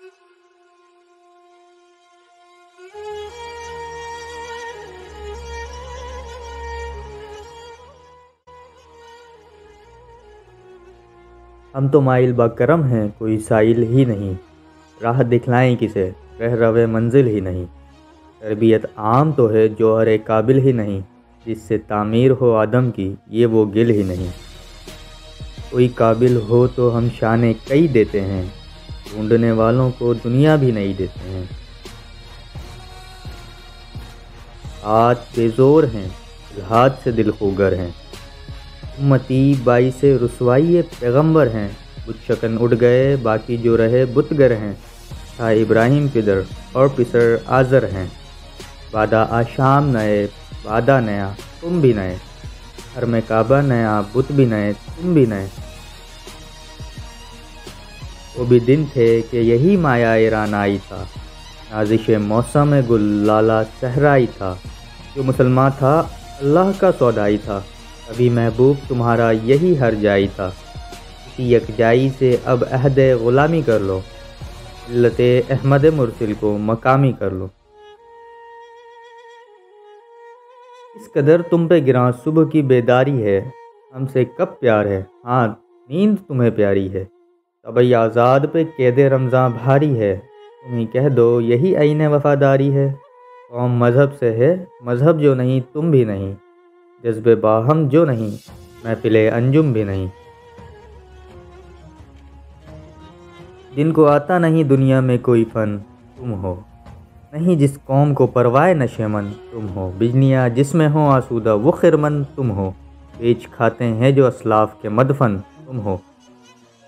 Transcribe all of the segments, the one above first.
ہم تو مائل با کرم ہیں، کوئی سائل ہی نہیں، راہ دکھلائیں کسے، رہ روے منزل ہی نہیں۔ تربیت عام تو ہے جوہر قابل ہی نہیں، جس سے تعمیر ہو آدم کی یہ وہ گل ہی نہیں۔ کوئی قابل ہو تو ہم شان کئی دیتے ہیں، ڈھونڈنے والوں کو دنیا بھی نہیں دیتے ہیں۔ ہاتھ بے زور ہیں، الحاد سے دل خوگر ہیں، امتی باعث رسوائی پیغمبر ہیں۔ بت شکن اڑ گئے، باقی جو رہے بت گر ہیں، تھا ابراہیم پدر اور پسر آزر ہیں۔ بادہ آشام نئے، بادہ نیا، تم بھی نئے، حرم کعبہ نیا، بت بھی نئے، تم بھی نئے۔ وہ بھی دن تھے کہ یہی مایا رعنائی تھا، نازش موسم گل لالہ صحرائی تھا۔ جو مسلمان تھا اللہ کا سودائی تھا، ابھی محبوب تمہارا یہی ہر جائی تھا۔ اسی یکجائی سے اب عہد غلامی کر لو، ملت احمد مرسل کو مقامی کر لو۔ اس قدر تم پہ گراں صبح کی بیداری ہے، ہم سے کب پیار ہے، ہاں نیند تمہیں پیاری ہے۔ طبع آزاد پہ قید رمضاں بھاری ہے، تم ہی کہہ دو یہی عین وفاداری ہے۔ قوم مذہب سے ہے، مذہب جو نہیں تم بھی نہیں، جذب باہم جو نہیں محفل انجم بھی نہیں۔ جن کو آتا نہیں دنیا میں کوئی فن تم ہو، نہیں جس قوم کو پروائے نشے من تم ہو۔ بجلیاں جس میں ہوں آسودہ وہ خرمن تم ہو، بیچ کھاتے ہیں جو اسلاف کے مدفن تم ہو۔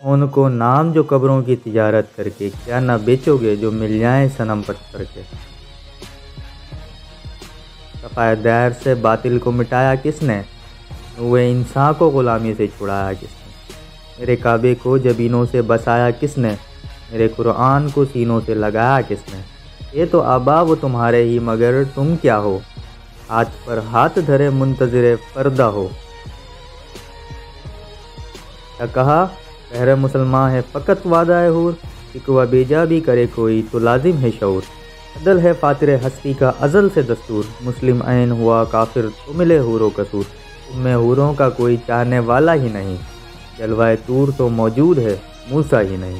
ان کو نام جو قبروں کی تجارت کر کے، کیا نہ بیچو گے جو مل جائیں صنم پتھر کے۔ صفائے دیر سے باطل کو مٹایا کس نے، نوع انسان کو غلامی سے چھڑایا کس نے۔ میرے کعبے کو جبینوں سے بسایا کس نے، میرے قرآن کو سینوں سے لگایا کس نے۔ یہ تو آبا وہ تمہارے ہی مگر تم کیا ہو، ہاتھ پر ہاتھ دھرے منتظر پردہ ہو۔ کیا کہا بہر مسلمان ہے فقط وعدہ حور، شکوہ بیجا بھی کرے کوئی تو لازم ہے شعور۔ عدل ہے فاطر ہستی کا ازل سے دستور، مسلم عین ہوا کافر تو ملے حور و قصور۔ تم میں حوروں کا کوئی چاہنے والا ہی نہیں، جلوہ طور تو موجود ہے موسیٰ ہی نہیں۔